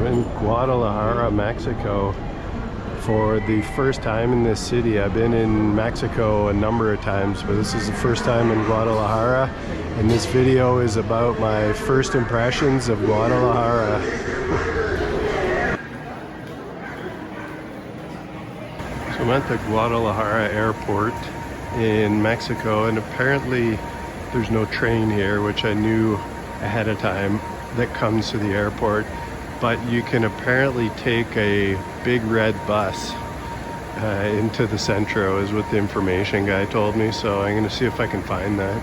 in Guadalajara, Mexico for the first time in this city. I've been in Mexico a number of times, but this is the first time in Guadalajara, and this video is about my first impressions of Guadalajara. So I'm at the Guadalajara airport in Mexico, and apparently there's no train here, which I knew ahead of time, that comes to the airport, but you can apparently take a big red bus into the Centro, is what the information guy told me, so I'm gonna see if I can find that.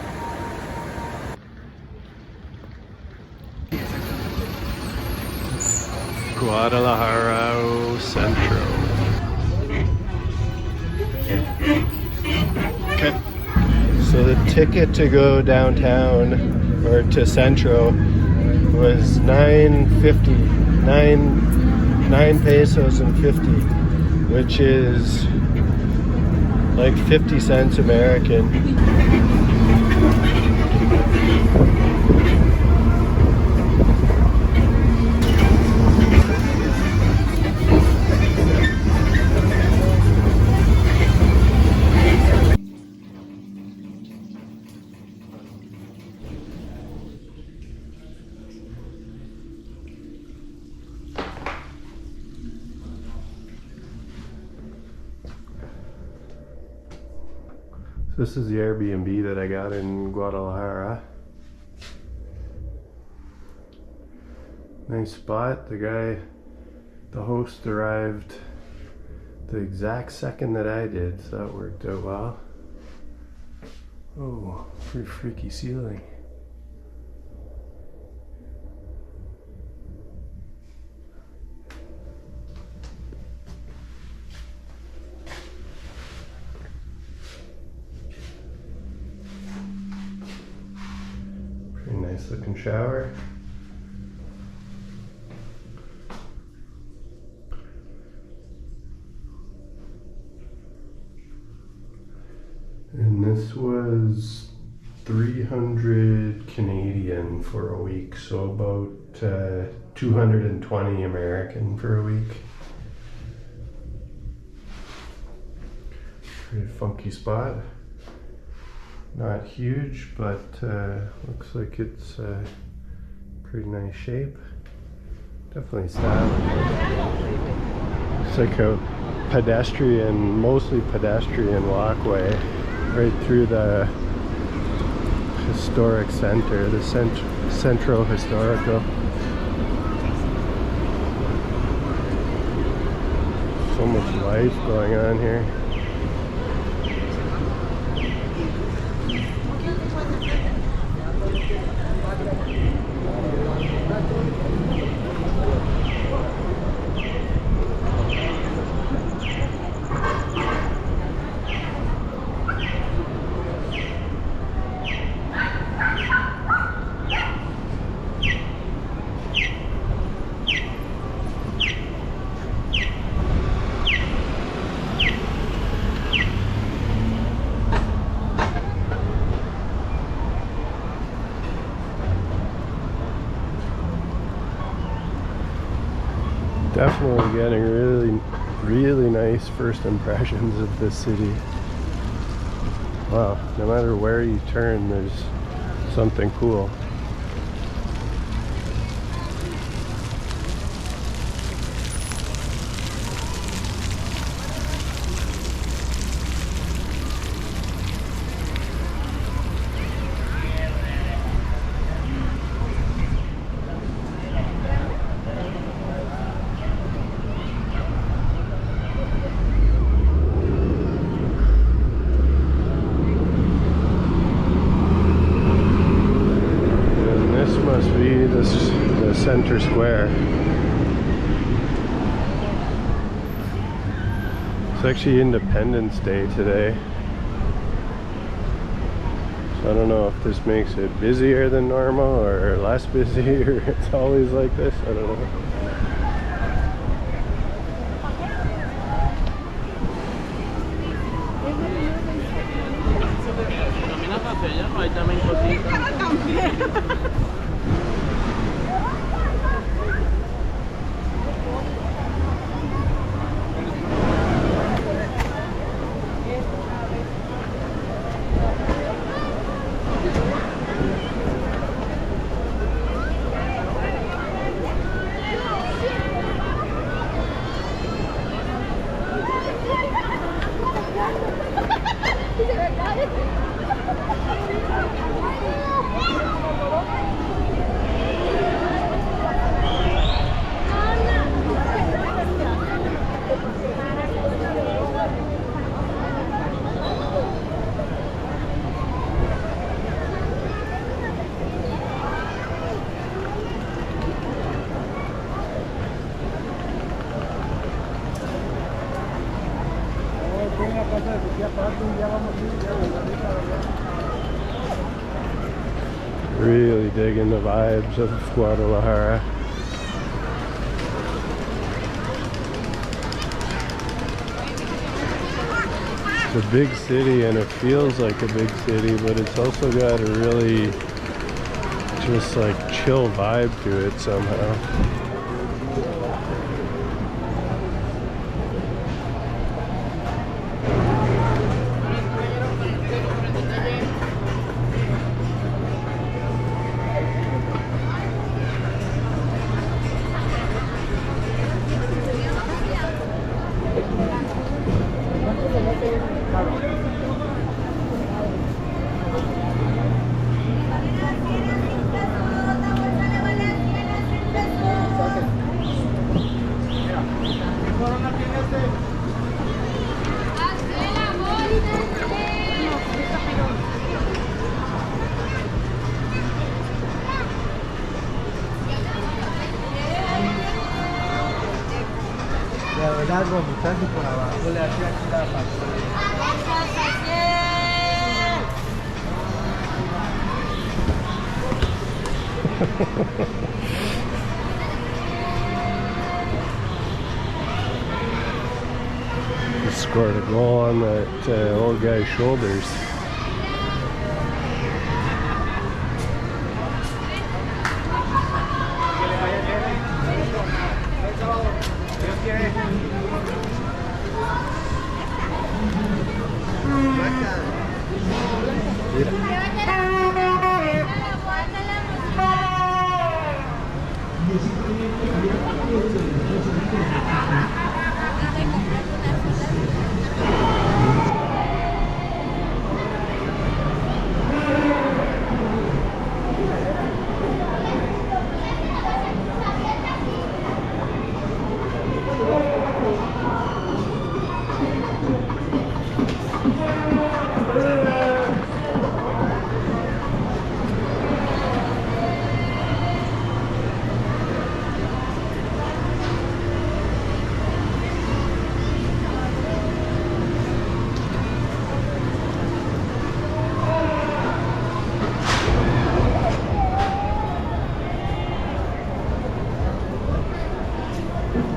Guadalajara Centro. Okay. So the ticket to go downtown or to Centro was $9.50, 9 pesos and 50, which is like 50 cents American. This is the Airbnb that I got in Guadalajara. Nice spot. The host arrived the exact second that I did, so that worked out well. Oh, pretty freaky ceiling. Nice looking shower. And this was 300 Canadian for a week, so about 220 American for a week. Pretty funky spot. Not huge, but looks like it's pretty nice shape. Definitely stylish. It's like a pedestrian, mostly pedestrian walkway right through the historic center, the Centro Historical. So much life going on here. Definitely getting really nice first impressions of this city. Wow, no matter where you turn, there's something cool. The center square. It's actually Independence Day today, so I don't know if this makes it busier than normal or less busy, or it's always like this. I don't know. Really digging the vibes of Guadalajara. It's a big city and it feels like a big city, but it's also got a really just like chill vibe to it somehow. Algo muchacho por abajo le hacía aquí la factura. He scored a goal on that old guy's shoulders.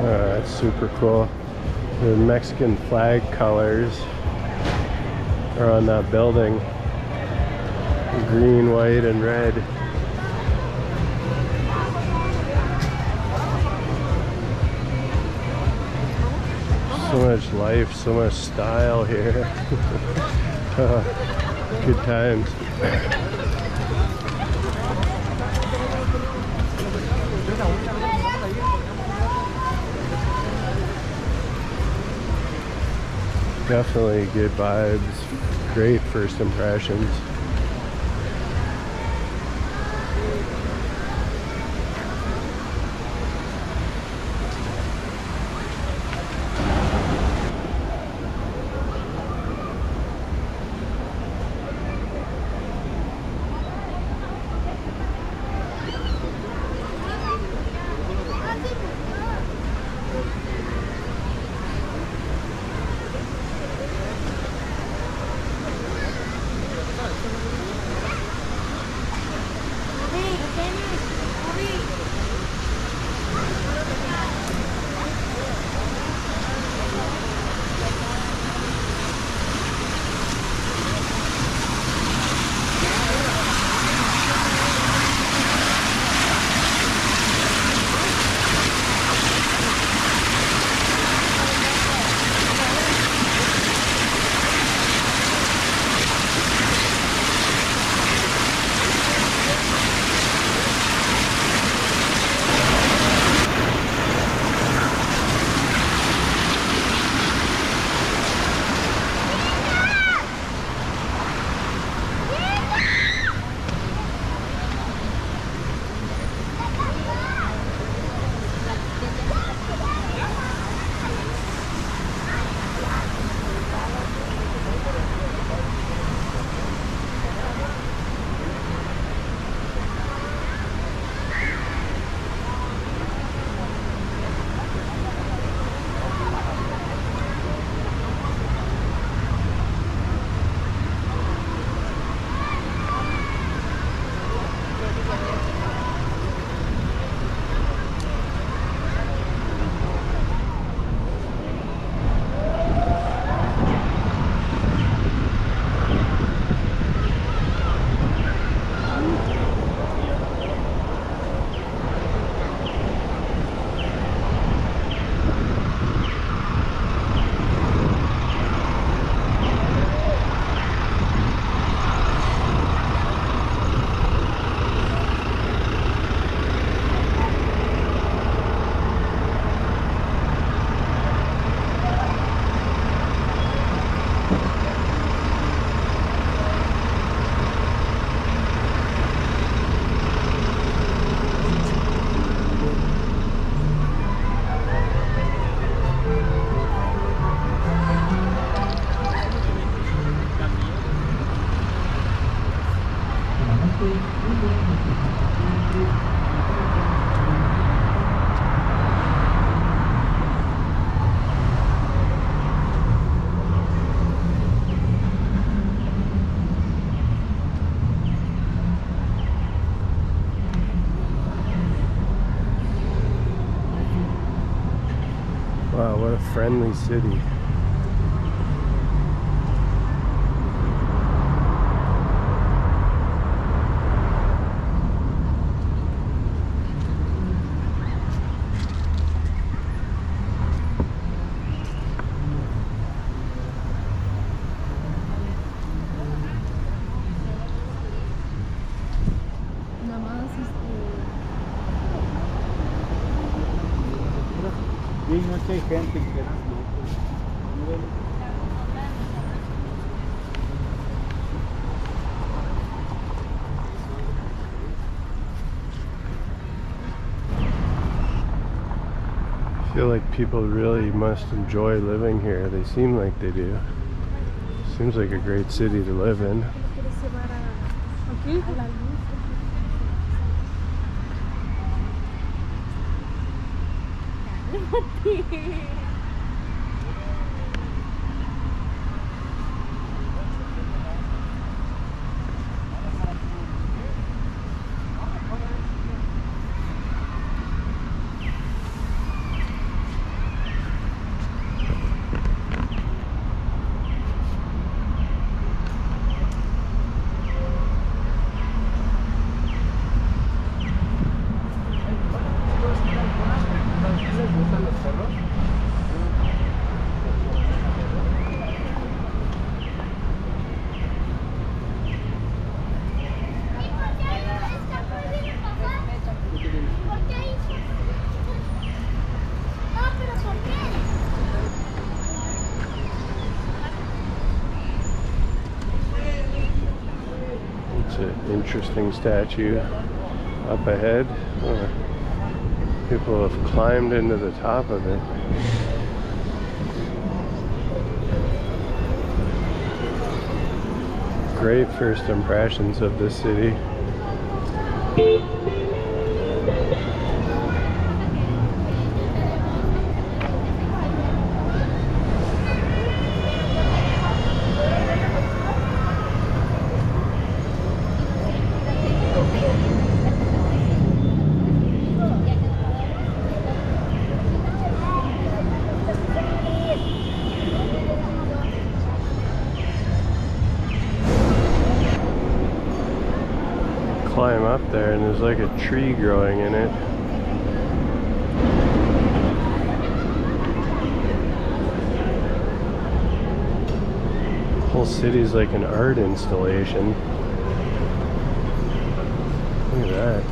That's super cool. The Mexican flag colors are on that building. Green, white, and red. So much life, so much style here. Good times. Definitely good vibes, great first impressions. Wow, what a friendly city. Bien, no hay gente que eran locos. I feel like people really must enjoy living here. They seem like they do. Seems like a great city to live in. Interesting statue up ahead. People have climbed into the top of it. Great first impressions of this city. Climb up there and there's like a tree growing in it. The whole city's like an art installation. Look at that.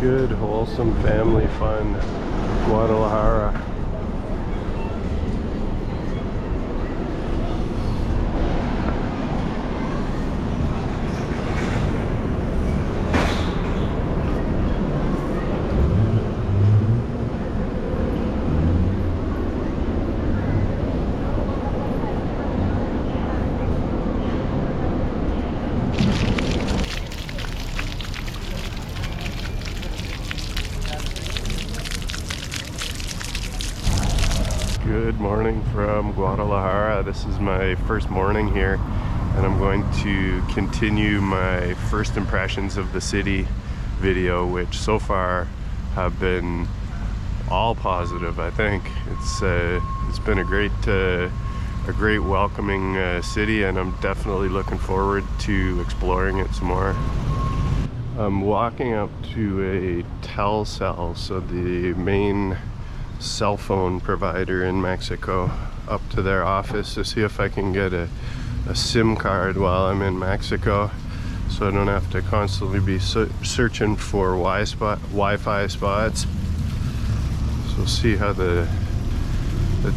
Good, wholesome family fun. Guadalajara. Good morning from Guadalajara. This is my first morning here, and I'm going to continue my first impressions of the city video, which so far have been all positive. I think it's been a great welcoming city, and I'm definitely looking forward to exploring it some more. I'm walking up to a Telcel, so the main cell phone provider in Mexico, up to their office to see if I can get a SIM card while I'm in Mexico, so I don't have to constantly be searching for Wi-Fi spots. So we'll see how the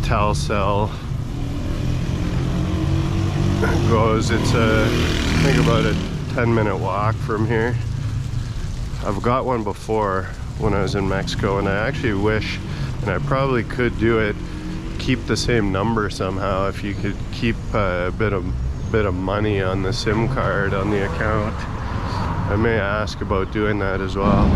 Telcel goes. It's I think about a 10-minute walk from here. I've got one before when I was in Mexico, and I actually wish And I probably could do it, keep the same number somehow if you could keep a bit of money on the SIM card on the account. I may ask about doing that as well.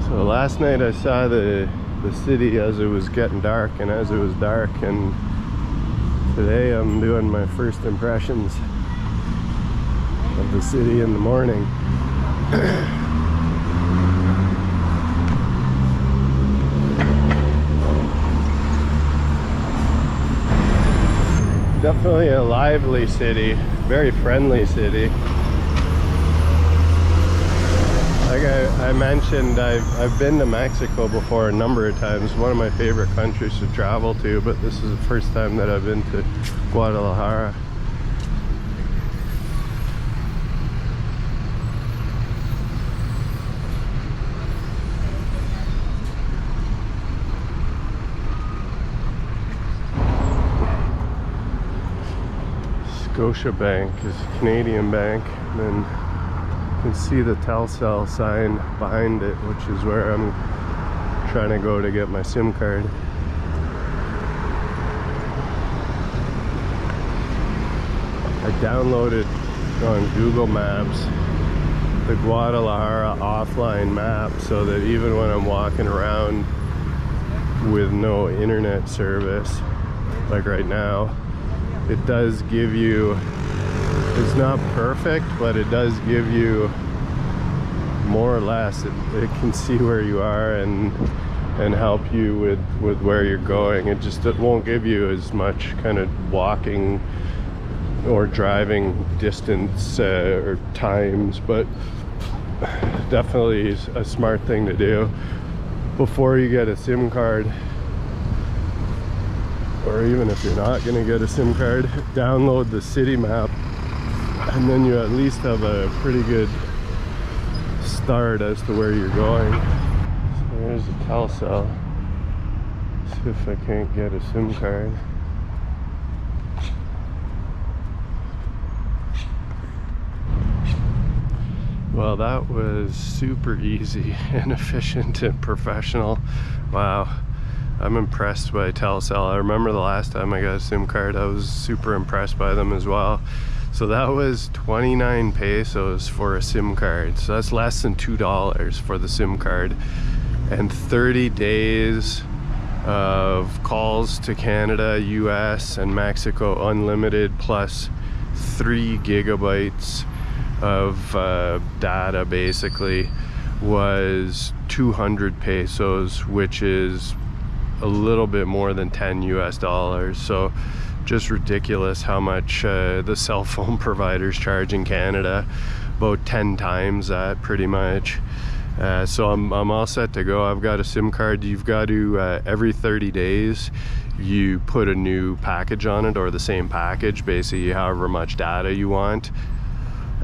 So last night I saw the city as it was getting dark and as it was dark, and today I'm doing my first impressions of the city in the morning. Definitely a lively city, very friendly city. Like I mentioned, I've been to Mexico before a number of times. One of my favorite countries to travel to, but this is the first time that I've been to Guadalajara. Scotiabank is a Canadian bank, and then you can see the Telcel sign behind it, which is where I'm trying to go to get my SIM card. I downloaded on Google Maps the Guadalajara offline map so that even when I'm walking around with no internet service, like right now, it does give you, it's not perfect, but it does give you more or less, it can see where you are and help you with where you're going. It won't give you as much kind of walking or driving distance or times, but definitely is a smart thing to do before you get a SIM card. Or even if you're not going to get a SIM card, download the city map, and then you at least have a pretty good start as to where you're going. So there's a Telcel. See if I can't get a SIM card. Well, that was super easy and efficient and professional. Wow. I'm impressed by Telcel. I remember the last time I got a SIM card, I was super impressed by them as well. So that was 29 pesos for a SIM card. So that's less than $2 for the SIM card. And 30 days of calls to Canada, US, and Mexico unlimited, plus 3 gigabytes of data basically, was 200 pesos, which is a little bit more than 10 US dollars. So just ridiculous how much the cell phone providers charge in Canada, about 10 times that pretty much. So I'm all set to go. I've got a SIM card. You've got to every 30 days you put a new package on it, or the same package, basically however much data you want.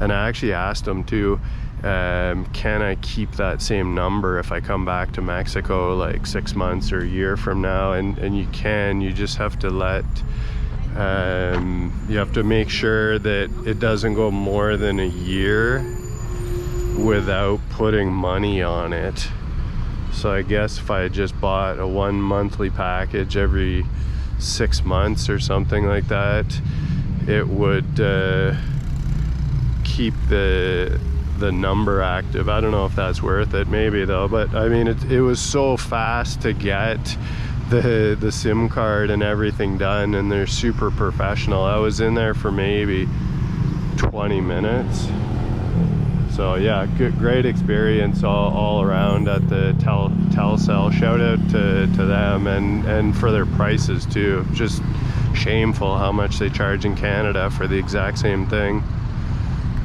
And I actually asked them too, can I keep that same number if I come back to Mexico like 6 months or a year from now? And you can. You just have to you have to make sure that it doesn't go more than a year without putting money on it. So I guess if I just bought a 1 monthly package every 6 months or something like that, it would keep the number active. I don't know if that's worth it, maybe though, but I mean it was so fast to get the SIM card and everything done, and they're super professional. I was in there for maybe 20 minutes. So yeah, great experience all around at the Telcel. Shout out to them and for their prices too. Just shameful how much they charge in Canada for the exact same thing.